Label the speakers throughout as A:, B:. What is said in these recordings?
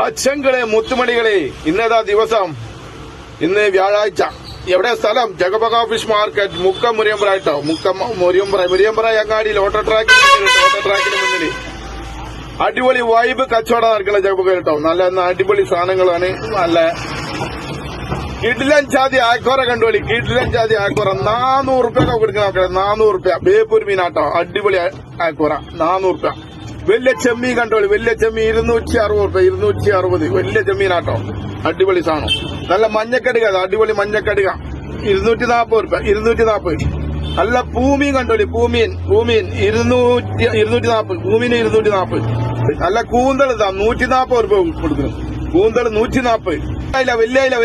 A: അച്ഛങ്ങളെ മുത്തുമണികളെ, ഇന്നേതാ ദിവസം? ഇന്ന് വ്യാഴാഴ്ച. എവിടെ സ്ഥലം? ജഗബഗ ഫിഷ് മാർക്കറ്റ്, മുക്കം മുരിയമ്പറായിട്ടോ. മുക്കം മുരിയമ്പറ അങ്ങാടിയിൽ ഓട്ടോ ട്രാക്കിന് മുന്നിൽ അടിപൊളി വൈബ് കച്ചവടം നടക്കുന്ന ജഗബഗ കേട്ടോ. നല്ല അടിപൊളി സാധനങ്ങളാണ്. നല്ല കിടിലൻ ജാതി ആക്കോറ കണ്ടുപോളി. കിടിലൻ ജാതി ആക്കോറ 400 റുപ്യൊക്കെ കൊടുക്കുന്ന മക്കളെ. 400 റുപ്യ ബേപ്പൂർ മീനാട്ടോ. അടിപൊളി ആക്കോറ 400 റുപ്യ. വലിയ ചെമ്മീൻ കണ്ടോളി. വലിയ ചെമ്മീൻ 260 റുപ്യ. 260 വലിയ ചെമ്മീനാട്ടോ. അടിപൊളി സാധനം. നല്ല മഞ്ഞക്കടിക, അടിപൊളി മഞ്ഞക്കടിക 240 റുപ്യ. 240. നല്ല പൂമീൻ കണ്ടോളി. പൂമീൻ 240. പൂമീന് 240. നല്ല കൂന്തൽ 140 റുപ്യ കൊടുക്കുന്നു. കൂന്തൽ 140. വലിയ അയില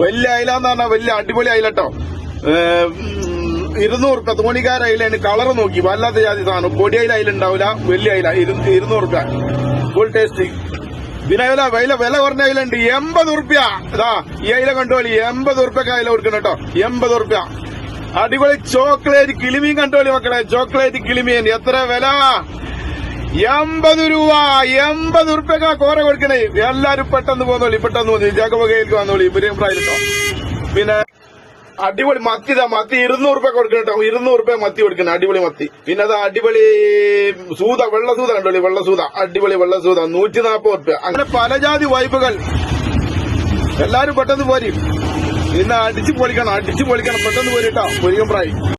A: വലിയ അയില എന്ന് പറഞ്ഞാൽ വലിയ അടിപൊളി അയിലട്ടോ. 200 റുപ്യ. തോണിക്കാര അയിലാണ്. കളർ നോക്കി വല്ലാത്ത ജാതി സാധനം. പൊടി അയില അയിലുണ്ടാവില്ല. വലിയ അയില 200 റുപ്യ. Full taste. പിന്നെ വില കുറഞ്ഞ അയിലുണ്ട് 80 റുപ്യ. ഇതാ ഈ അയില കണ്ടോളി. 80 റുപ്യക്ക് അയില കൊടുക്കണം കേട്ടോ. 80 റുപ്യ. അടിപൊളി ചോക്ലേറ്റ് കിളിമീൻ കണ്ടോളി മക്കളെ. ചോക്ലേറ്റ് കിളിമീൻ എത്ര വില? 80 രൂപ. 80 റുപ്യക്കാ കോര കൊടുക്കണേ. എല്ലാരും പെട്ടെന്ന് പോന്നോളി. ജഗബഗയിലേക്ക് വന്നോളി. മുരിയമ്പ്രായിട്ടോ. പിന്നെ അടിപൊളി മത്തി. മത്തി 200 റുപ്യ കൊടുക്കണം കേട്ടോ. 200 റുപ്യ മത്തി കൊടുക്കണം. അടിപൊളി മത്തി. പിന്നെ അത് അടിപൊളി സൂത, വെള്ളസൂത കണ്ടോളി. വെള്ളസൂത അടിപൊളി വെള്ളസൂത 140 റുപ്യ. അങ്ങനെ പലജാതി വൈബുകൾ. എല്ലാരും പെട്ടെന്ന് പോരും. ഇന്ന് അടിച്ചു പൊളിക്കണം. പെട്ടെന്ന് പോരിട്ടോ. മുരിയമ്പ്രായി.